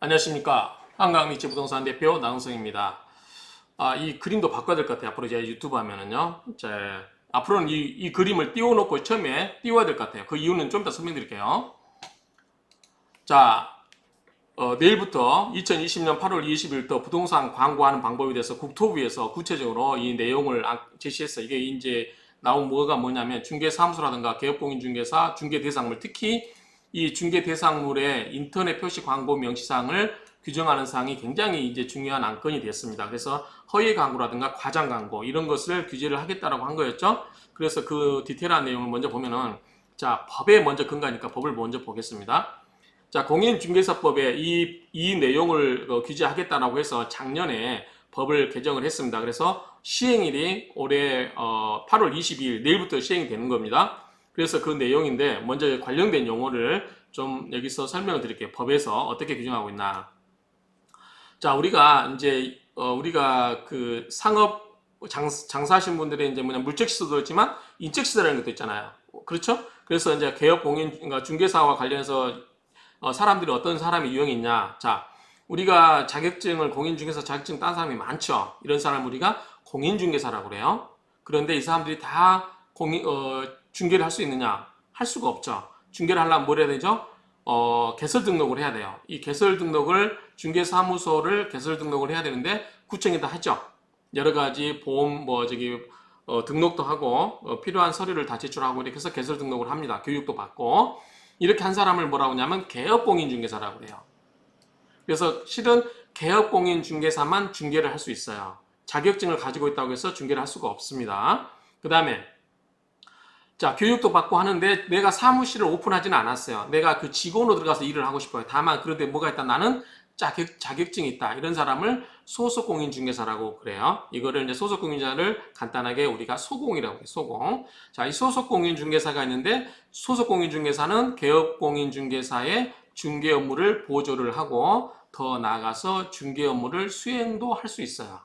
안녕하십니까. 한강리치부동산 대표 나은성입니다. 이 그림도 바꿔야 될 것 같아요. 앞으로 제가 유튜브 하면은요. 앞으로는 이 그림을 띄워놓고 처음에 띄워야 될 것 같아요. 그 이유는 좀 이따 설명드릴게요. 자, 내일부터 2020년 8월 20일부터 부동산 광고하는 방법에 대해서 국토부에서 구체적으로 이 내용을 제시했어요. 이게 이제 나온 뭐가 뭐냐면 중개사무소라든가 개업공인중개사, 중개대상물, 특히 이 중개대상물의 인터넷 표시 광고 명시사항을 규정하는 사항이 굉장히 이제 중요한 안건이 되었습니다. 그래서 허위 광고라든가 과장 광고 이런 것을 규제를 하겠다라고 한 거였죠. 그래서 그 디테일한 내용을 먼저 보면은 자, 법에 먼저 근거하니까 법을 먼저 보겠습니다. 자, 공인중개사법에 이 내용을 규제하겠다라고 해서 작년에 법을 개정을 했습니다. 그래서 시행일이 올해 8월 22일 내일부터 시행이 되는 겁니다. 그래서 그 내용인데 먼저 관련된 용어를 좀 여기서 설명을 드릴게요. 법에서 어떻게 규정하고 있나. 자, 우리가 그 상업 장사하시는 분들의 이제 뭐냐 물적시설도 있지만 인적시설이라는 것도 있잖아요. 그렇죠? 그래서 이제 개업 공인 그러니까 중개사와 관련해서 사람들이 어떤 사람이 유형이 있냐. 자, 우리가 자격증을 공인중개사 자격증 딴 사람이 많죠. 이런 사람을 우리가 공인중개사라고 그래요. 그런데 이 사람들이 다 중개를 할 수 있느냐? 할 수가 없죠. 중개를 하려면 뭘 해야 되죠? 개설 등록을 해야 돼요. 이 개설 등록을 중개사무소를 개설 등록을 해야 되는데 구청이 다 하죠. 여러 가지 보험 등록도 하고 필요한 서류를 다 제출하고 이렇게 해서 개설 등록을 합니다. 교육도 받고 이렇게 한 사람을 뭐라고 하냐면 개업공인중개사라고 그래요. 그래서 실은 개업공인중개사만 중개를 할 수 있어요. 자격증을 가지고 있다고 해서 중개를 할 수가 없습니다. 그 다음에 자, 교육도 받고 하는데 내가 사무실을 오픈하지는 않았어요. 내가 그 직원으로 들어가서 일을 하고 싶어요. 다만 그런데 뭐가 있다. 나는 자격증이 있다. 이런 사람을 소속공인중개사라고 그래요. 이거를 이제 소속공인자를 간단하게 우리가 소공이라고 해요. 소공. 자, 이 소속공인중개사가 있는데 소속공인중개사는 개업공인중개사의 중개 업무를 보조를 하고 더 나아가서 중개 업무를 수행도 할 수 있어요.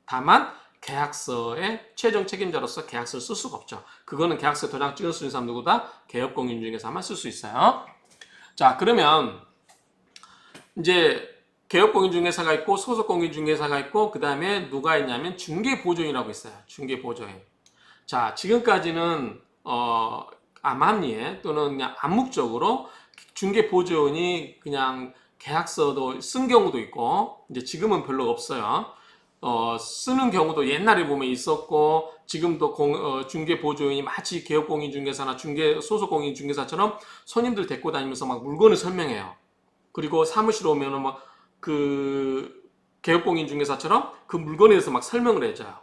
다만 계약서의 최종 책임자로서 계약서를 쓸 수가 없죠. 그거는 계약서 도장 찍을 수 있는 사람 누구다? 개업공인중개사만 쓸 수 있어요. 자, 그러면 이제 개업공인중개사가 있고 소속공인중개사가 있고 그 다음에 누가 있냐면 중개보조인이라고 있어요. 중개보조인. 자, 지금까지는 암암리에 또는 그냥 암묵적으로 중개보조인이 그냥 계약서도 쓴 경우도 있고 이제 지금은 별로 없어요. 쓰는 경우도 옛날에 보면 있었고 지금도 중개보조인이 마치 개업공인중개사나 소속공인중개사처럼 손님들 데리고 다니면서 막 물건을 설명해요. 그리고 사무실 오면은 막 그 개업공인중개사처럼 그 물건에 대해서 막 설명을 해줘요.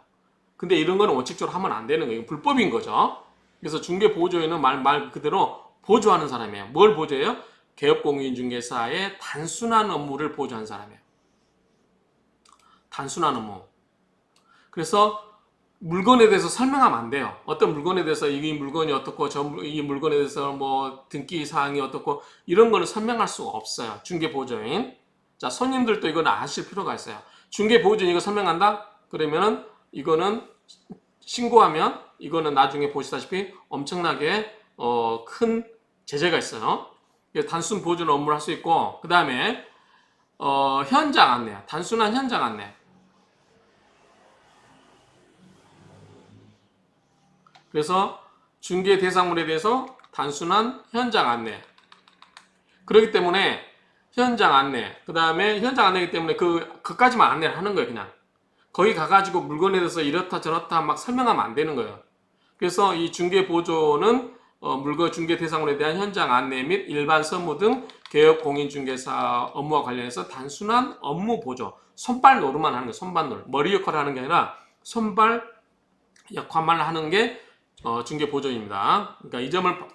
근데 이런 거는 원칙적으로 하면 안 되는 거예요. 불법인 거죠. 그래서 중개보조인은 말 그대로 보조하는 사람이에요. 뭘 보조해요? 개업공인중개사의 단순한 업무를 보조하는 사람이에요. 단순한 업무. 그래서 물건에 대해서 설명하면 안 돼요. 어떤 물건에 대해서 이 물건이 어떻고 이 물건에 대해서 뭐 등기 사항이 어떻고 이런 거는 설명할 수가 없어요. 중개보조인. 자, 손님들도 이건 아실 필요가 있어요. 중개보조인 이거 설명한다? 그러면은 이거는 신고하면 이거는 나중에 보시다시피 엄청나게 큰 제재가 있어요. 단순 보조 업무를 할 수 있고 그 다음에 현장 안내, 단순한 현장 안내. 그래서 중개 대상물에 대해서 단순한 현장 안내. 그렇기 때문에 현장 안내, 그 다음에 현장 안내이기 때문에 그까지만 안내를 하는 거예요, 그냥. 거기 가가지고 물건에 대해서 이렇다 저렇다 막 설명하면 안 되는 거예요. 그래서 이 중개 보조는 물건 중개 대상물에 대한 현장 안내 및 일반 서무 등 개업 공인중개사 업무와 관련해서 단순한 업무 보조, 손발 노릇만 하는 거예요. 손발 노릇. 머리 역할을 하는 게 아니라 손발 역할만 하는 게 중개 보조입니다. 그러니까 이 점을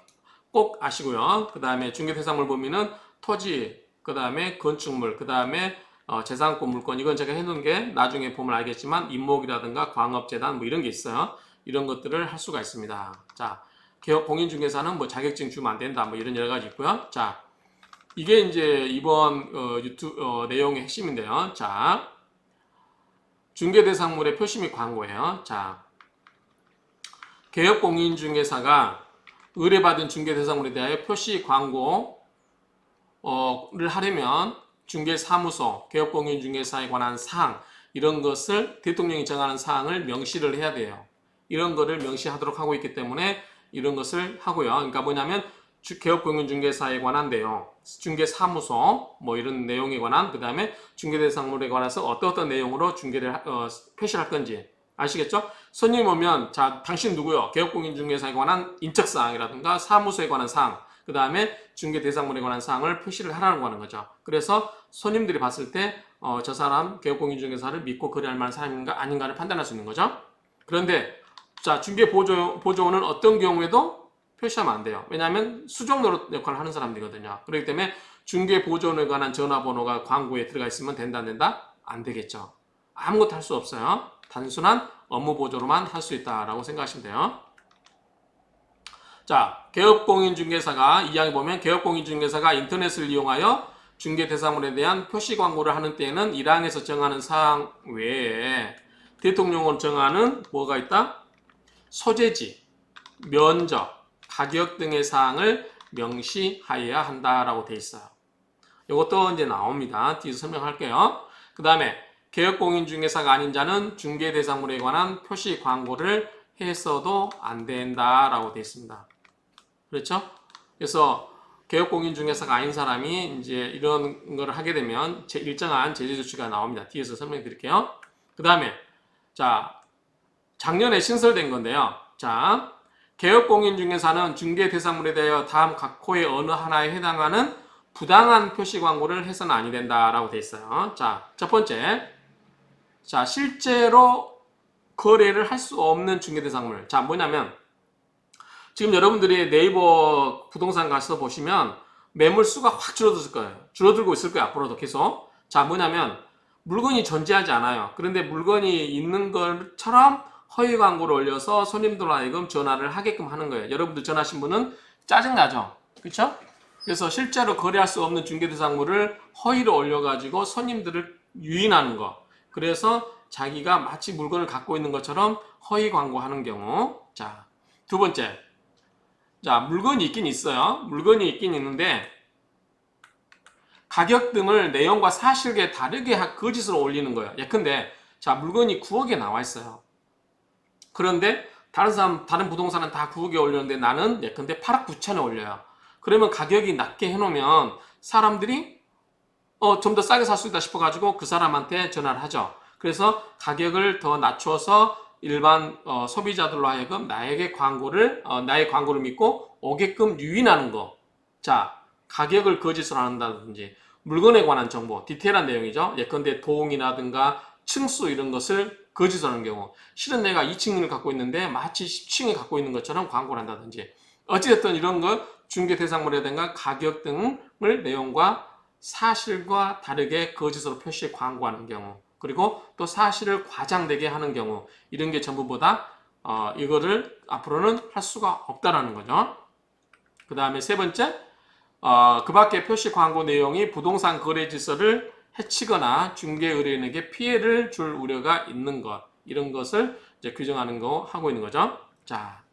꼭 아시고요. 그 다음에 중개 대상물 범위는 토지, 그 다음에 건축물, 그 다음에 재산권 물권. 이건 제가 해놓은 게 나중에 보면 알겠지만 임목이라든가 광업재단 뭐 이런 게 있어요. 이런 것들을 할 수가 있습니다. 자, 개업 공인중개사는 뭐 자격증 주면 안 된다 뭐 이런 여러 가지 있고요. 자, 이게 이제 이번 유튜브 내용의 핵심인데요. 자, 중개 대상물의 표시 및 광고예요. 자, 개업공인중개사가 의뢰받은 중개대상물에 대하여 표시 광고를 하려면 중개사무소, 개업공인중개사에 관한 사항 이런 것을 대통령이 정하는 사항을 명시를 해야 돼요. 이런 거를 명시하도록 하고 있기 때문에 이런 것을 하고요. 그러니까 뭐냐면 개업공인중개사에 관한 내용, 중개사무소 뭐 이런 내용에 관한 그 다음에 중개대상물에 관해서 어떤 내용으로 중개를 표시를 할 건지 아시겠죠? 손님 오면 자 당신 누구요? 개업공인중개사에 관한 인적사항이라든가 사무소에 관한 사항 그 다음에 중개대상물에 관한 사항을 표시를 하라고 하는 거죠. 그래서 손님들이 봤을 때 저 사람 개업공인중개사를 믿고 거래할 만한 사람인가 아닌가를 판단할 수 있는 거죠. 그런데 자 중개보조원은 어떤 경우에도 표시하면 안 돼요. 왜냐하면 수정 노릇 역할을 하는 사람들이거든요. 그렇기 때문에 중개보조원에 관한 전화번호가 광고에 들어가 있으면 된다 안 된다? 안 되겠죠. 아무것도 할 수 없어요. 단순한 업무 보조로만 할 수 있다라고 생각하시면 돼요. 자, 개업공인중개사가 이 항에 보면 개업공인중개사가 인터넷을 이용하여 중개대상물에 대한 표시 광고를 하는 때에는 1항에서 정하는 사항 외에 대통령으로 정하는 뭐가 있다? 소재지, 면적, 가격 등의 사항을 명시하여야 한다라고 되어 있어요. 이것도 이제 나옵니다. 뒤에서 설명할게요. 그 다음에 개업공인중개사가 아닌 자는 중개대상물에 관한 표시 광고를 했어도 안 된다라고 되어 있습니다. 그렇죠? 그래서 개업공인중개사가 아닌 사람이 이제 이런 걸 하게 되면 일정한 제재 조치가 나옵니다. 뒤에서 설명해 드릴게요. 그 다음에 자 작년에 신설된 건데요. 자 개업공인중개사는 중개대상물에 대하여 다음 각호의 어느 하나에 해당하는 부당한 표시 광고를 해서는 아니 된다라고 되어 있어요. 자, 첫 번째, 자 실제로 거래를 할 수 없는 중개대상물. 자 뭐냐면 지금 여러분들이 네이버 부동산 가서 보시면 매물 수가 확 줄어들 거예요. 줄어들고 있을 거예요. 앞으로도 계속. 자 뭐냐면 물건이 존재하지 않아요. 그런데 물건이 있는 것처럼 허위 광고를 올려서 손님들 하여금 전화를 하게끔 하는 거예요. 여러분들 전화하신 분은 짜증나죠? 그렇죠? 그래서 실제로 거래할 수 없는 중개대상물을 허위로 올려가지고 손님들을 유인하는 거. 그래서 자기가 마치 물건을 갖고 있는 것처럼 허위 광고하는 경우. 자, 두 번째. 자, 물건이 있긴 있어요. 물건이 있긴 있는데 가격 등을 내용과 사실에 다르게 거짓으로 올리는 거예요. 예컨대 자, 물건이 9억에 나와 있어요. 그런데 다른 부동산은 다 9억에 올렸는데 나는 예컨대 8억 9천에 올려요. 그러면 가격이 낮게 해놓으면 사람들이 좀 더 싸게 살 수 있다 싶어가지고 그 사람한테 전화를 하죠. 그래서 가격을 더 낮춰서 일반 소비자들로 하여금 나의 광고를 믿고 오게끔 유인하는 거. 자, 가격을 거짓으로 한다든지 물건에 관한 정보, 디테일한 내용이죠. 예컨대 도움이라든가 층수 이런 것을 거짓으로 하는 경우. 실은 내가 2층을 갖고 있는데 마치 10층을 갖고 있는 것처럼 광고를 한다든지. 어찌됐든 이런 거 중개대상물이라든가 가격 등을 내용과 사실과 다르게 거짓으로 표시해 광고하는 경우. 그리고 또 사실을 과장되게 하는 경우 이런 게 전부보다 이거를 앞으로는 할 수가 없다라는 거죠. 그 다음에 세 번째, 그 밖에 표시 광고 내용이 부동산 거래 질서를 해치거나 중개 의뢰인에게 피해를 줄 우려가 있는 것 이런 것을 이제 규정하는 거 하고 있는 거죠. 자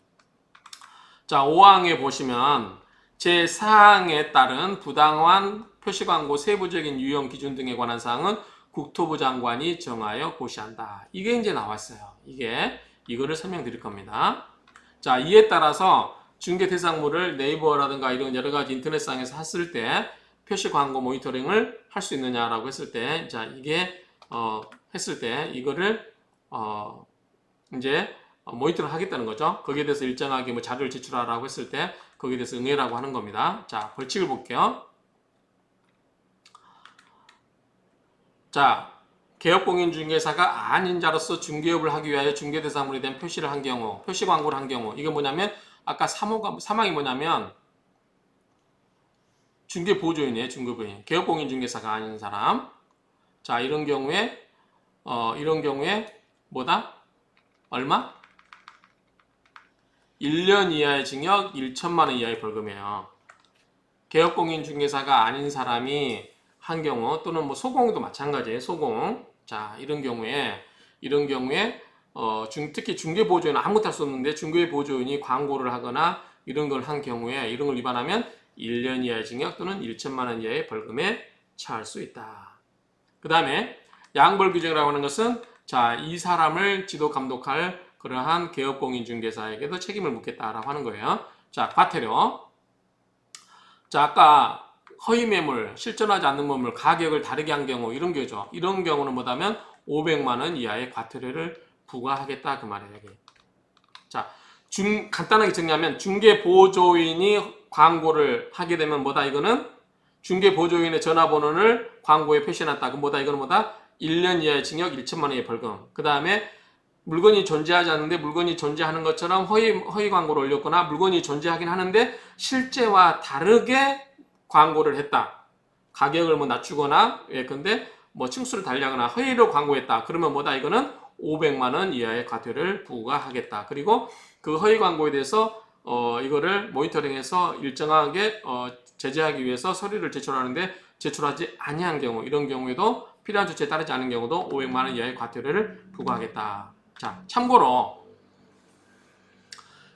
5항에 보시면 제4항에 따른 부당한 표시 광고 세부적인 유형 기준 등에 관한 사항은 국토부 장관이 정하여 고시한다. 이게 이제 나왔어요. 이거를 설명드릴 겁니다. 자, 이에 따라서 중개 대상물을 네이버라든가 이런 여러 가지 인터넷상에서 했을 때 표시 광고 모니터링을 할 수 있느냐라고 했을 때, 자, 이게 했을 때 이거를 이제 모니터를 하겠다는 거죠. 거기에 대해서 일정하게 뭐 자료를 제출하라고 했을 때 거기에 대해서 응해라고 하는 겁니다. 자, 벌칙을 볼게요. 자, 개업공인중개사가 아닌 자로서 중개업을 하기 위하여 중개대상물에 대한 표시를 한 경우, 표시 광고를 한 경우, 이게 뭐냐면 아까 3항이 뭐냐면 중개보조인이에요. 중개보조인. 개업공인중개사가 아닌 사람. 자, 이런 경우에 뭐다? 얼마? 1년 이하의 징역, 1천만 원 이하의 벌금이에요. 개업공인중개사가 아닌 사람이 한 경우 또는 뭐 소공도 마찬가지예요. 소공. 자, 이런 경우에 특히 중개보조인은 아무것도 할 수 없는데 중개보조인이 광고를 하거나 이런 걸 한 경우에 이런 걸 위반하면 1년 이하의 징역 또는 1천만 원 이하의 벌금에 처할 수 있다. 그 다음에 양벌 규정이라고 하는 것은 자, 이 사람을 지도 감독할 그러한 개업공인중개사에게도 책임을 묻겠다라고 하는 거예요. 자, 과태료. 자, 아까 허위 매물, 실존하지 않는 매물, 가격을 다르게 한 경우 이런 경우죠. 이런 경우는 뭐냐면 500만 원 이하의 과태료를 부과하겠다 그 말이에요. 여기. 자, 간단하게 정리하면 중개보조인이 광고를 하게 되면 뭐다 이거는 중개보조인의 전화번호를 광고에 표시해놨다. 그럼 뭐다 이거는 뭐다 1년 이하의 징역 1천만 원의 벌금. 그 다음에 물건이 존재하지 않는데 물건이 존재하는 것처럼 허위 광고를 올렸거나 물건이 존재하긴 하는데 실제와 다르게 광고를 했다. 가격을 뭐 낮추거나 예컨대 뭐 층수를 달리하거나 허위로 광고했다. 그러면 뭐다 이거는 500만 원 이하의 과태료를 부과하겠다. 그리고 그 허위 광고에 대해서 이거를 모니터링해서 일정하게 제재하기 위해서 서류를 제출하는데 제출하지 아니한 경우 이런 경우에도 필요한 조치에 따르지 않은 경우도 500만 원 이하의 과태료를 부과하겠다. 자, 참고로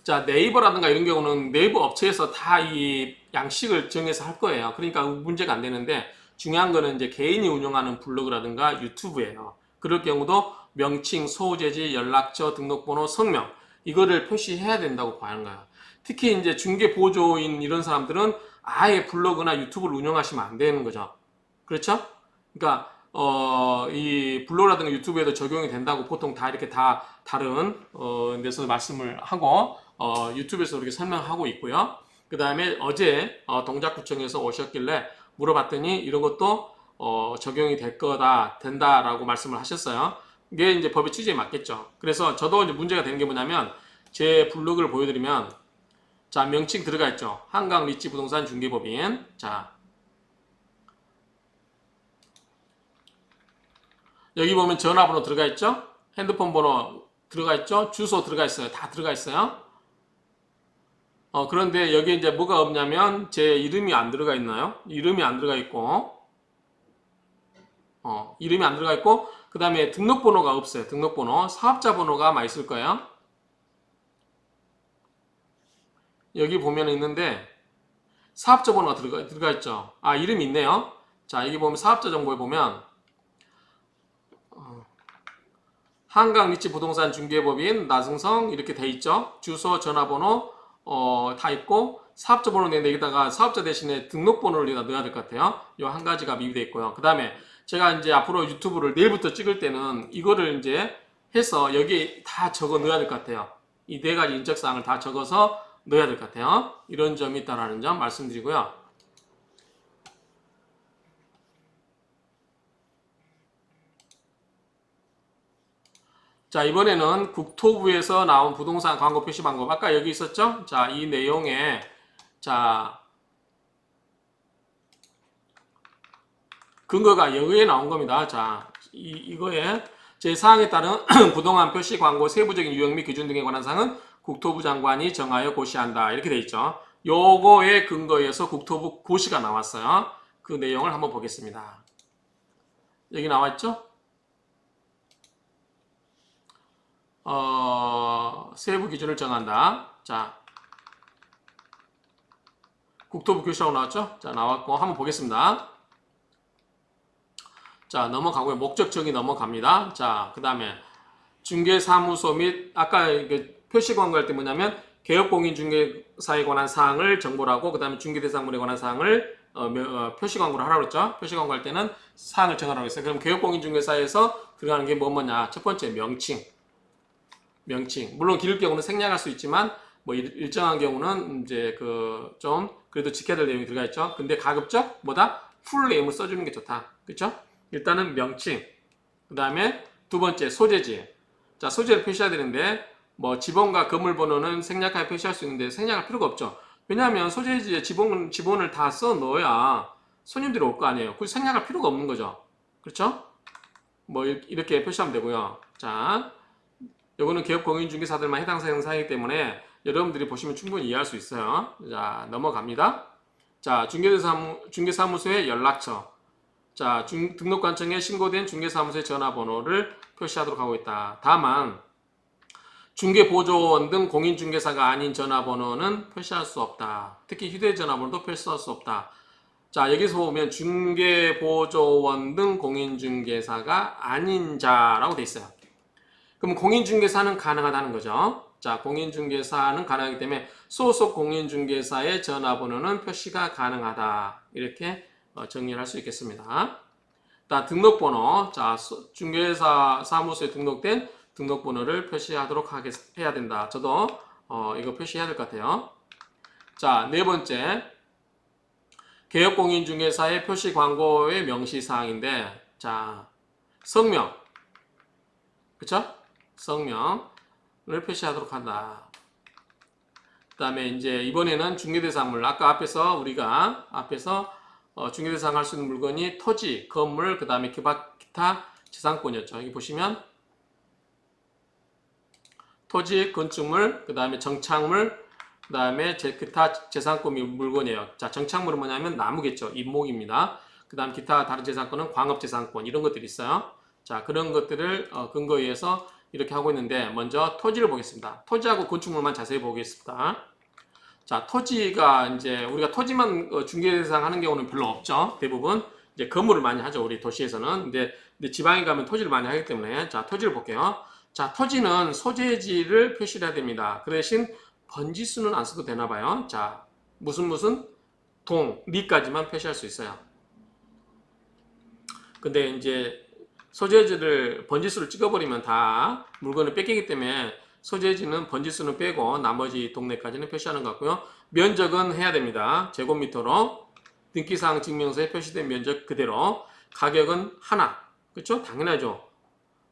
자, 네이버라든가 이런 경우는 네이버 업체에서 다 이 양식을 정해서 할 거예요. 그러니까 문제가 안 되는데 중요한 거는 이제 개인이 운영하는 블로그라든가 유튜브예요. 그럴 경우도 명칭, 소재지, 연락처, 등록번호, 성명 이거를 표시해야 된다고 봐야 하는 거예요. 특히 이제 중개 보조인 이런 사람들은 아예 블로그나 유튜브를 운영하시면 안 되는 거죠. 그렇죠? 그러니까 이 블로그라든가 유튜브에도 적용이 된다고 보통 다 이렇게 다 다른 데서 말씀을 하고 유튜브에서 이렇게 설명하고 있고요. 그 다음에 어제 동작구청에서 오셨길래 물어봤더니 이런 것도 적용이 될 거다 된다라고 말씀을 하셨어요. 이게 이제 법의 취지에 맞겠죠. 그래서 저도 이제 문제가 되는 게 뭐냐면 제 블로그를 보여드리면 자, 명칭 들어가 있죠. 한강 리치 부동산 중개법인. 자, 여기 보면 전화번호 들어가 있죠. 핸드폰 번호 들어가 있죠. 주소 들어가 있어요. 다 들어가 있어요. 그런데 여기 이제 뭐가 없냐면 제 이름이 안 들어가 있나요? 이름이 안 들어가 있고, 이름이 안 들어가 있고, 그 다음에 등록번호가 없어요. 등록번호. 사업자 번호가 아마 있을 거예요. 여기 보면 있는데, 사업자 번호가 들어가 있죠. 아, 이름이 있네요. 자, 여기 보면 사업자 정보에 보면, 한강 리치 부동산 중개법인 나승성 이렇게 돼 있죠. 주소, 전화번호, 다 있고, 사업자 번호 내는데 여기다가 사업자 대신에 등록번호를 넣어야 될 것 같아요. 이 한 가지가 미비되어 있고요. 그 다음에 제가 이제 앞으로 유튜브를 내일부터 찍을 때는 이거를 이제 해서 여기 다 적어 넣어야 될 것 같아요. 이 네 가지 인적사항을 다 적어서 넣어야 될 것 같아요. 이런 점이 있다는 점 말씀드리고요. 자, 이번에는 국토부에서 나온 부동산 광고 표시 방법. 아까 여기 있었죠? 자, 이 내용에, 자, 근거가 여기에 나온 겁니다. 자, 이거에 제4항에 따른 부동산 표시 광고 세부적인 유형 및 기준 등에 관한 사항은 국토부 장관이 정하여 고시한다. 이렇게 돼 있죠. 요거에 근거해서 국토부 고시가 나왔어요. 그 내용을 한번 보겠습니다. 여기 나와 있죠? 세부 기준을 정한다. 자, 국토부 교시라고 나왔죠? 자, 나왔고 한번 보겠습니다. 자, 넘어가고요. 목적정의 넘어갑니다. 자, 그 다음에 중개사무소 및 아까 표시 광고할 때 뭐냐면 개업공인중개사에 관한 사항을 정보를 하고 그 다음에 중개대상물에 관한 사항을 표시 광고를 하라고 했죠. 표시 광고할 때는 사항을 정하라고 했어요. 그럼 개업공인중개사에서 들어가는 게 뭐냐? 첫 번째 명칭. 물론 기를 경우는 생략할 수 있지만 뭐 일정한 경우는 이제 좀 그래도 지켜야 될 내용이 들어가 있죠. 근데 가급적 뭐다? 풀네임을 써주는 게 좋다. 그렇죠? 일단은 명칭. 그 다음에 두 번째 소재지. 자, 소재를 표시해야 되는데 뭐 지번과 건물 번호는 생략하여 표시할 수 있는데 생략할 필요가 없죠. 왜냐하면 소재지에 지번을 다 써 넣어야 손님들이 올 거 아니에요. 굳이 생략할 필요가 없는 거죠. 그렇죠? 뭐 이렇게 표시하면 되고요. 자, 요거는 개업 공인중개사들만 해당 사항이기 때문에 여러분들이 보시면 충분히 이해할 수 있어요. 자, 넘어갑니다. 자, 중개사무소의 연락처. 자, 등록관청에 신고된 중개사무소의 전화번호를 표시하도록 하고 있다. 다만 중개보조원 등 공인중개사가 아닌 전화번호는 표시할 수 없다. 특히 휴대전화번호도 표시할 수 없다. 자, 여기서 보면 중개보조원 등 공인중개사가 아닌 자라고 돼 있어요. 그럼 공인중개사는 가능하다는 거죠. 자, 공인중개사는 가능하기 때문에 소속 공인중개사의 전화번호는 표시가 가능하다. 이렇게 정리를 할 수 있겠습니다. 자, 등록번호. 자, 중개사 사무소에 등록된 등록번호를 표시하도록 해야 된다. 저도 이거 표시해야 될 것 같아요. 자, 네 번째. 개업공인중개사의 표시 광고의 명시사항인데, 자, 성명. 그쵸? 성명을 표시하도록 한다. 그 다음에 이제 이번에는 중개대상물. 아까 우리가 앞에서 중개대상 할 수 있는 물건이 토지, 건물, 그 다음에 기타 재산권이었죠. 여기 보시면 토지, 건축물, 그 다음에 정착물, 그 다음에 기타 재산권 물건이에요. 자, 정착물은 뭐냐면 나무겠죠. 잎목입니다. 그 다음 기타 다른 재산권은 광업재산권 이런 것들이 있어요. 자, 그런 것들을 근거에 의해서 이렇게 하고 있는데 먼저 토지를 보겠습니다. 토지하고 건축물만 자세히 보겠습니다. 자, 토지가 이제 우리가 토지만 중개 대상 하는 경우는 별로 없죠. 대부분 이제 건물을 많이 하죠. 우리 도시에서는. 근데 지방에 가면 토지를 많이 하기 때문에 자, 토지를 볼게요. 자, 토지는 소재지를 표시를 해야 됩니다. 그 대신 번지수는 안 써도 되나 봐요. 자, 무슨 동, 리까지만 표시할 수 있어요. 근데 이제 소재지를 번지수를 찍어버리면 다 물건을 뺏기기 때문에 소재지는 번지수는 빼고 나머지 동네까지는 표시하는 것 같고요. 면적은 해야 됩니다. 제곱미터로 등기사항 증명서에 표시된 면적 그대로. 가격은 하나. 그렇죠? 당연하죠.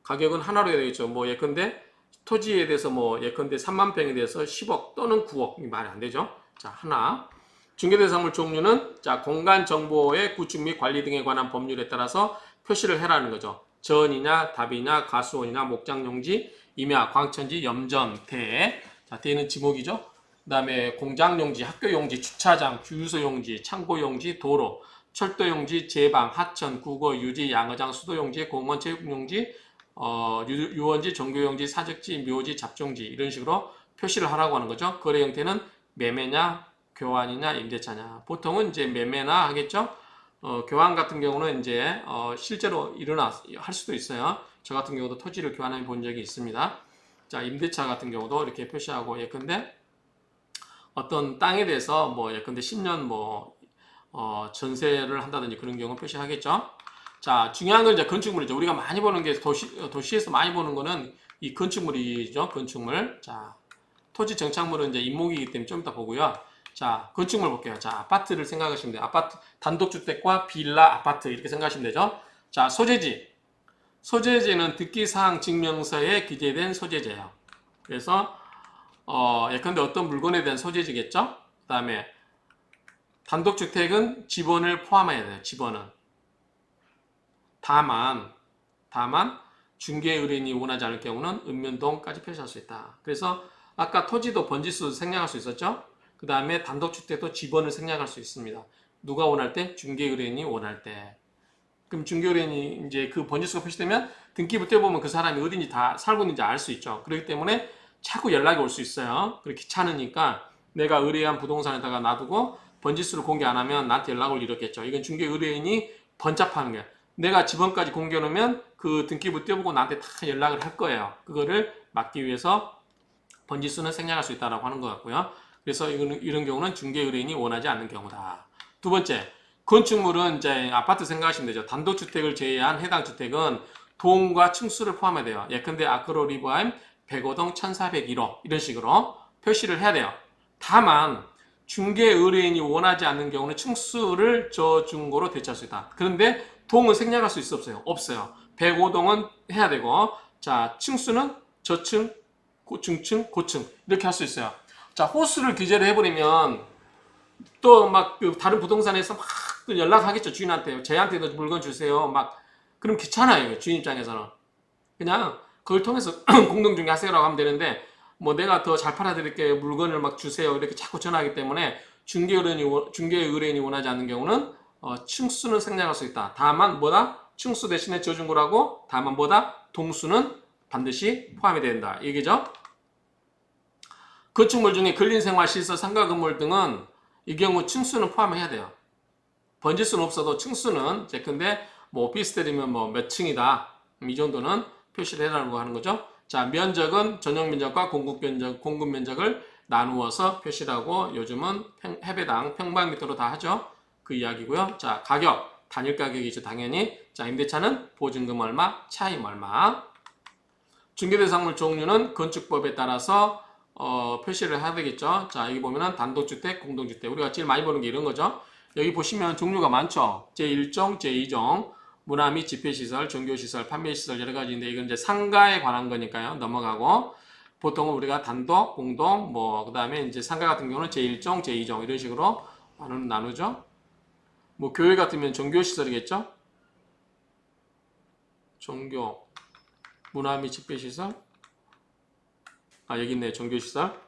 가격은 하나로 해야 되겠죠. 뭐 예컨대 토지에 대해서 뭐 예컨대 3만 평에 대해서 10억 또는 9억 말이 안 되죠. 자, 하나. 중개대상물 종류는 자, 공간정보의 구축 및 관리 등에 관한 법률에 따라서 표시를 해라는 거죠. 전이냐, 답이냐, 가수원이나 목장용지, 임야, 광천지, 염전, 대. 자, 대는 지목이죠. 그 다음에 공장용지, 학교용지, 주차장, 주유소용지, 창고용지, 도로, 철도용지, 제방, 하천, 국어, 유지, 양어장, 수도용지, 공원, 체육용지, 유원지, 종교용지, 사적지, 묘지, 잡종지 이런 식으로 표시를 하라고 하는 거죠. 거래 형태는 매매냐, 교환이냐, 임대차냐. 보통은 이제 매매나 하겠죠. 교환 같은 경우는 이제 실제로 할 수도 있어요. 저 같은 경우도 토지를 교환해 본 적이 있습니다. 자, 임대차 같은 경우도 이렇게 표시하고 예컨대 어떤 땅에 대해서 뭐 예컨대 10년 전세를 한다든지 그런 경우 표시하겠죠. 자, 중요한 건 이제 건축물이죠. 우리가 많이 보는 게 도시에서 많이 보는 거는 이 건축물이죠. 건축물. 자, 토지 정착물은 이제 잎목이기 때문에 좀 이따 보고요. 자, 건축물 볼게요. 자, 아파트를 생각하시면 돼요. 아파트, 단독주택과 빌라, 아파트 이렇게 생각하시면 되죠. 자, 소재지. 소재지는 특기사항 증명서에 기재된 소재지예요. 그래서 예컨대 어떤 물건에 대한 소재지겠죠. 그 다음에 단독주택은 지번을 포함해야 돼요. 지번은. 다만 중개 의뢰인이 원하지 않을 경우는 읍면동까지 표시할 수 있다. 그래서 아까 토지도 번지수 생략할 수 있었죠. 그 다음에 단독주택도 지번을 생략할 수 있습니다. 누가 원할 때? 중개 의뢰인이 원할 때. 그럼 중개 의뢰인이 이제 그 번지수가 표시되면 등기부터 보면 그 사람이 어딘지 다 살고 있는지 알 수 있죠. 그렇기 때문에 자꾸 연락이 올 수 있어요. 그렇게 귀찮으니까 내가 의뢰한 부동산에다가 놔두고 번지수를 공개 안 하면 나한테 연락 올 일이 없겠죠. 이건 중개 의뢰인이 번잡하는 거예요. 내가 지번까지 공개 놓으면 그 등기부 떼어보고 나한테 다 연락을 할 거예요. 그거를 막기 위해서 번지수는 생략할 수 있다고 하는 것 같고요. 그래서 이런 경우는 중개 의뢰인이 원하지 않는 경우다. 두 번째, 건축물은 이제 아파트 생각하시면 되죠. 단독주택을 제외한 해당 주택은 동과 층수를 포함해야 돼요. 예컨대 아크로 리브하임 105동 1401호 이런 식으로 표시를 해야 돼요. 다만 중개 의뢰인이 원하지 않는 경우는 층수를 저중고로 대체할 수 있다. 그런데 동은 생략할 수 있어 없어요? 없어요. 105동은 해야 되고, 자, 층수는 저층, 중층, 고층 이렇게 할 수 있어요. 자, 호수를 규제를 해버리면 또 막 다른 부동산에서 막 연락하겠죠. 주인한테. 쟤한테도 물건 주세요. 막 그럼 귀찮아요. 주인 입장에서는. 그냥 그걸 통해서 공동중개 하세요라고 하면 되는데 뭐 내가 더 잘 팔아드릴게요. 물건을 막 주세요. 이렇게 자꾸 전화하기 때문에 중개 의뢰인이 원하지 않는 경우는 층수는 생략할 수 있다. 다만 뭐다? 층수 대신에 저중고라고 다만 뭐다? 동수는 반드시 포함이 된다. 얘기죠. 건축물 중에 근린생활시설, 상가 건물 등은 이 경우 층수는 포함해야 돼요. 번지수는 없어도 층수는 예컨대 뭐 오피스텔이면 뭐 몇 층이다. 이 정도는 표시를 해라고 하는 거죠. 자, 면적은 전용 면적과 공급 면적을 나누어서 표시를 하고 요즘은 해배당 평방미터로 다 하죠. 그 이야기고요. 자, 가격, 단일 가격이죠. 당연히. 자, 임대차는 보증금 얼마, 차임 얼마. 중개대상물 종류는 건축법에 따라서 표시를 해야 되겠죠. 자, 여기 보면은 단독주택, 공동주택. 우리가 제일 많이 보는 게 이런 거죠. 여기 보시면 종류가 많죠. 제1종, 제2종, 문화 및 집회시설, 종교시설, 판매시설 여러 가지인데 이건 이제 상가에 관한 거니까요. 넘어가고 보통은 우리가 단독, 공동, 뭐 그다음에 이제 상가 같은 경우는 제1종, 제2종 이런 식으로 나누죠. 뭐 교회 같으면 종교시설이겠죠. 종교, 문화 및 집회시설. 아, 여기 있네. 종교시설.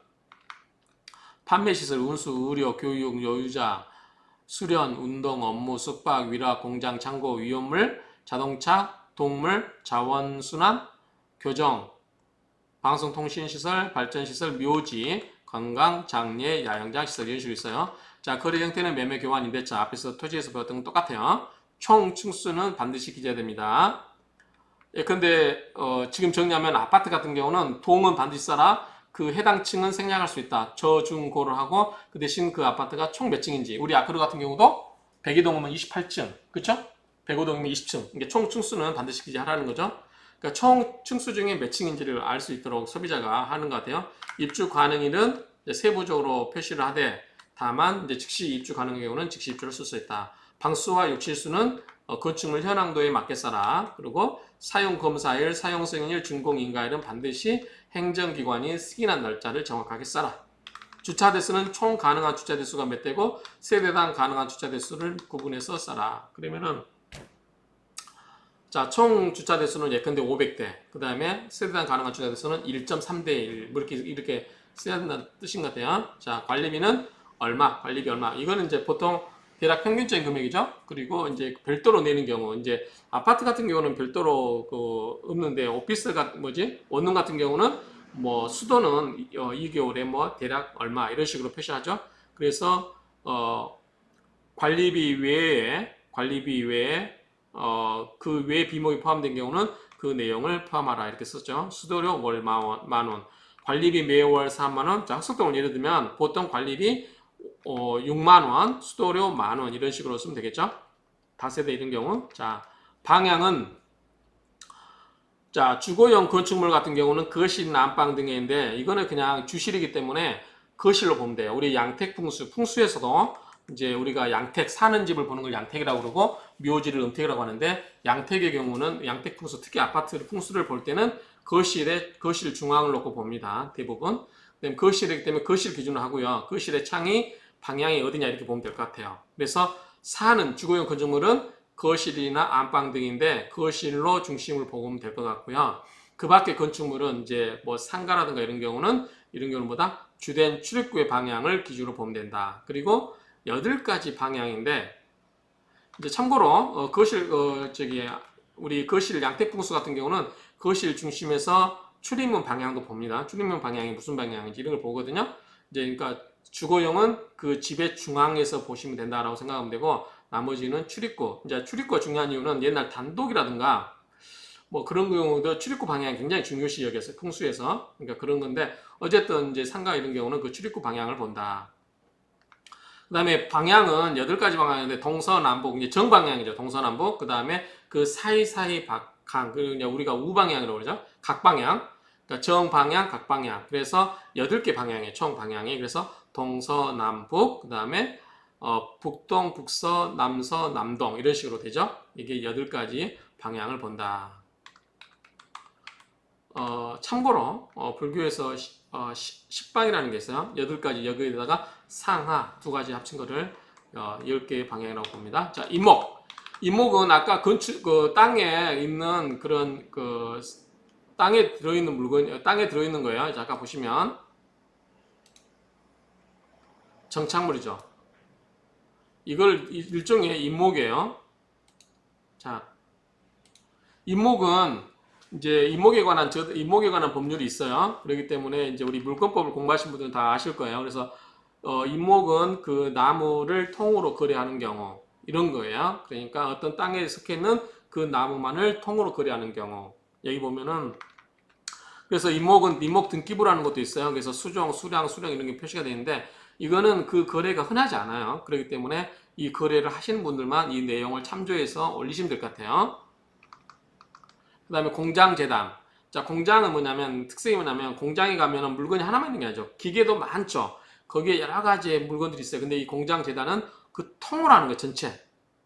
판매시설, 운수, 의료, 교육, 여유자, 수련, 운동, 업무, 숙박, 위락, 공장, 창고, 위험물, 자동차, 동물, 자원순환, 교정, 방송통신시설, 발전시설, 묘지, 관광, 장례, 야영장 시설 이런 식으로 있어요. 자, 거래 형태는 매매, 교환, 임대차 앞에서 토지에서 배웠던 건 똑같아요. 총 층수는 반드시 기재해야 됩니다. 예, 근데 지금 정리하면 아파트 같은 경우는 동은 반드시 써라. 그 해당 층은 생략할 수 있다. 저, 중, 고를 하고 그 대신 그 아파트가 총 몇 층인지. 우리 아크로 같은 경우도 102동이면 28층, 그쵸? 105동이면 20층. 이게 총 층수는 반드시 기재하라는 거죠. 그러니까 총 층수 중에 몇 층인지를 알 수 있도록 소비자가 하는 것 같아요. 입주 가능일은 세부적으로 표시를 하되 다만 이제 즉시 입주 가능한 경우는 즉시 입주를 쓸 수 있다. 방수와 욕실수는 건축물 현황도에 맞게 써라. 그리고 사용 검사일, 사용 승인일, 준공 인가일은 반드시 행정기관이 승인한 날짜를 정확하게 써라. 주차 대수는 총 가능한 주차 대수가 몇 대고 세대당 가능한 주차 대수를 구분해서 써라. 그러면은 자, 총 주차 대수는 예컨대 500대. 그 다음에 세대당 가능한 주차 대수는 1.3대 1. 뭐 이렇게 써야 된다는 뜻인 것 같아요. 자, 관리비는 얼마? 관리비 얼마? 이거는 이제 보통 대략 평균적인 금액이죠. 그리고 이제 별도로 내는 경우, 이제 아파트 같은 경우는 별도로 없는데 오피스 원룸 같은 경우는 뭐 수도는 2개월에 뭐 대략 얼마 이런 식으로 표시하죠. 그래서 관리비 외에 그 외 비목이 포함된 경우는 그 내용을 포함하라 이렇게 썼죠. 수도료 월 만원, 관리비 매월 4만원. 자, 학습동을 예를 들면 보통 관리비 6만원, 수도료 만원 이런 식으로 쓰면 되겠죠. 다세대 이런 경우. 자, 방향은 자, 주거용 건축물 같은 경우는 거실, 안방 등인데 이거는 그냥 주실이기 때문에 거실로 보면 돼요. 우리 양택 풍수에서도 이제 우리가 양택 사는 집을 보는 걸 양택이라고 그러고 묘지를 음택이라고 하는데 양택의 경우는 양택 풍수 특히 아파트 풍수를 볼 때는 거실 중앙을 놓고 봅니다. 대부분. 그다음에 거실이기 때문에 거실 기준으로 하고요. 거실의 창이 방향이 어디냐 이렇게 보면 될 것 같아요. 그래서 사는 주거용 건축물은 거실이나 안방 등인데 거실로 중심을 보면 될 것 같고요. 그 밖에 건축물은 이제 뭐 상가라든가 이런 경우는 뭐다? 주된 출입구의 방향을 기준으로 보면 된다. 그리고 8가지 방향인데 이제 참고로 우리 거실 양택풍수 같은 경우는 거실 중심에서 출입문 방향도 봅니다. 출입문 방향이 무슨 방향인지 이런 걸 보거든요. 이제 그러니까 주거용은 그 집의 중앙에서 보시면 된다라고 생각하면 되고 나머지는 출입구. 이제 출입구가 중요한 이유는 옛날 단독이라든가 뭐 그런 경우도 출입구 방향이 굉장히 중요시 여겼어요. 풍수에서. 그러니까 그런 건데 어쨌든 이제 상가 이런 경우는 그 출입구 방향을 본다. 그 다음에 방향은 8가지 방향인데 동서남북, 이제 정방향이죠. 동서남북. 그 다음에 그 사이사이 강, 우리가 우방향이라고 그러죠. 각방향. 그러니까 정방향, 각방향. 그래서 8개 방향이에요. 총 방향이. 그래서 동서남북, 그 다음에 북동, 북서, 남서, 남동 이런 식으로 되죠. 이게 8가지 방향을 본다. 참고로 불교에서 십방이라는 게 있어요. 8가지 여기에다가 상하 2가지 합친 거를 10개의 방향이라고 봅니다. 자, 임목은 아까 땅에 있는 그런 땅에 들어있는 물건, 땅에 들어있는 거예요. 자, 아까 보시면 정착물이죠. 이걸 일종의 임목이에요. 자, 임목은 이제 임목에 관한 법률이 있어요. 그렇기 때문에 이제 우리 물권법을 공부하신 분들은 다 아실 거예요. 그래서 임목은 그 나무를 통으로 거래하는 경우, 이런 거예요. 그러니까 어떤 땅에 속해 있는 그 나무만을 통으로 거래하는 경우. 여기 보면은 그래서 임목은 임목 등기부라는 것도 있어요. 그래서 수종, 수량, 수령 이런 게 표시가 되어 있는데 이거는 그 거래가 흔하지 않아요. 그렇기 때문에 이 거래를 하시는 분들만 이 내용을 참조해서 올리시면 될 것 같아요. 그 다음에 공장 재단. 자, 공장은 뭐냐면 특성이 뭐냐면 공장에 가면은 물건이 하나만 있는 게 아니죠. 기계도 많죠. 거기에 여러 가지의 물건들이 있어요. 근데 이 공장 재단은 그 통으로 하는 거예요. 전체.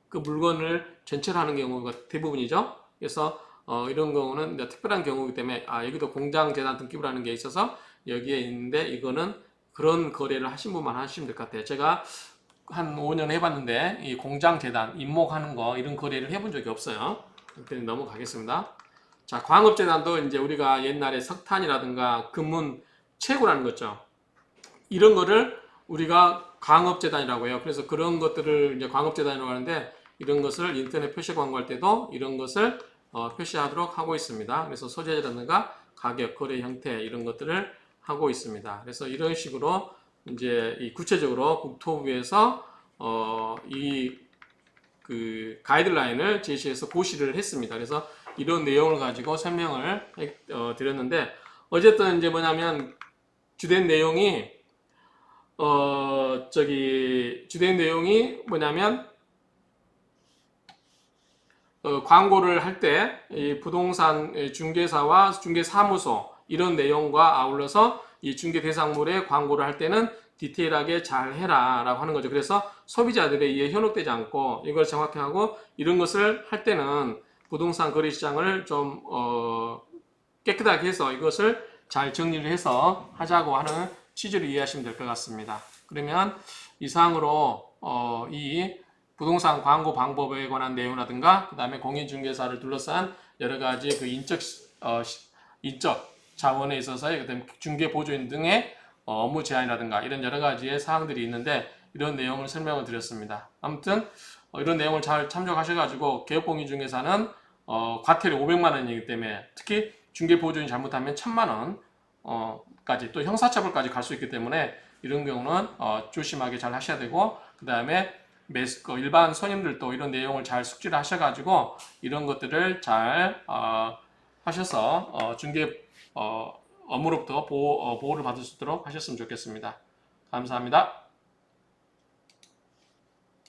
그 물건을 전체로 하는 경우가 대부분이죠. 그래서 이런 경우는 특별한 경우이기 때문에 여기도 공장 재단 등기부라는 게 있어서 여기에 있는데 이거는 그런 거래를 하신 분만 하시면 될 것 같아요. 제가 한 5년 해봤는데 이 공장 재단 입목하는 거 이런 거래를 해본 적이 없어요. 그냥 넘어가겠습니다. 자, 광업재단도 이제 우리가 옛날에 석탄이라든가 금은 채굴하는 거죠. 이런 거를 우리가 광업재단이라고 해요. 그래서 그런 것들을 이제 광업재단이라고 하는데 이런 것을 인터넷 표시 광고할 때도 이런 것을 표시하도록 하고 있습니다. 그래서 소재라든가 가격, 거래 형태 이런 것들을 하고 있습니다. 그래서 이런 식으로 이제 이 구체적으로 국토부에서 이 그 가이드라인을 제시해서 고시를 했습니다. 그래서 이런 내용을 가지고 설명을 드렸는데 어쨌든 이제 뭐냐면 주된 내용이 주된 내용이 뭐냐면 광고를 할 때 이 부동산 중개사와 중개사무소 이런 내용과 아울러서 이 중개 대상물의 광고를 할 때는 디테일하게 잘 해라 라고 하는 거죠. 그래서 소비자들의 이해에 현혹되지 않고 이걸 정확히 하고 이런 것을 할 때는 부동산 거래 시장을 좀 깨끗하게 해서 이것을 잘 정리를 해서 하자고 하는 취지를 이해하시면 될 것 같습니다. 그러면 이상으로 이 부동산 광고 방법에 관한 내용이라든가 그 다음에 공인중개사를 둘러싼 여러 가지 그 인적 자원에 있어서의 그다음에 중개 보조인 등의 업무 제한이라든가 이런 여러 가지의 사항들이 있는데 이런 내용을 설명을 드렸습니다. 아무튼 이런 내용을 잘 참조하셔가지고 개업공인중개사는 과태료 500만 원이기 때문에 특히 중개 보조인이 잘못하면 1000만 원 까지 또 형사처벌까지 갈 수 있기 때문에 이런 경우는 조심하게 잘 하셔야 되고 그 다음에 일반 손님들도 이런 내용을 잘 숙지를 하셔가지고 이런 것들을 잘 하셔서 중개 업무로부터 보호를 받을 수 있도록 하셨으면 좋겠습니다. 감사합니다.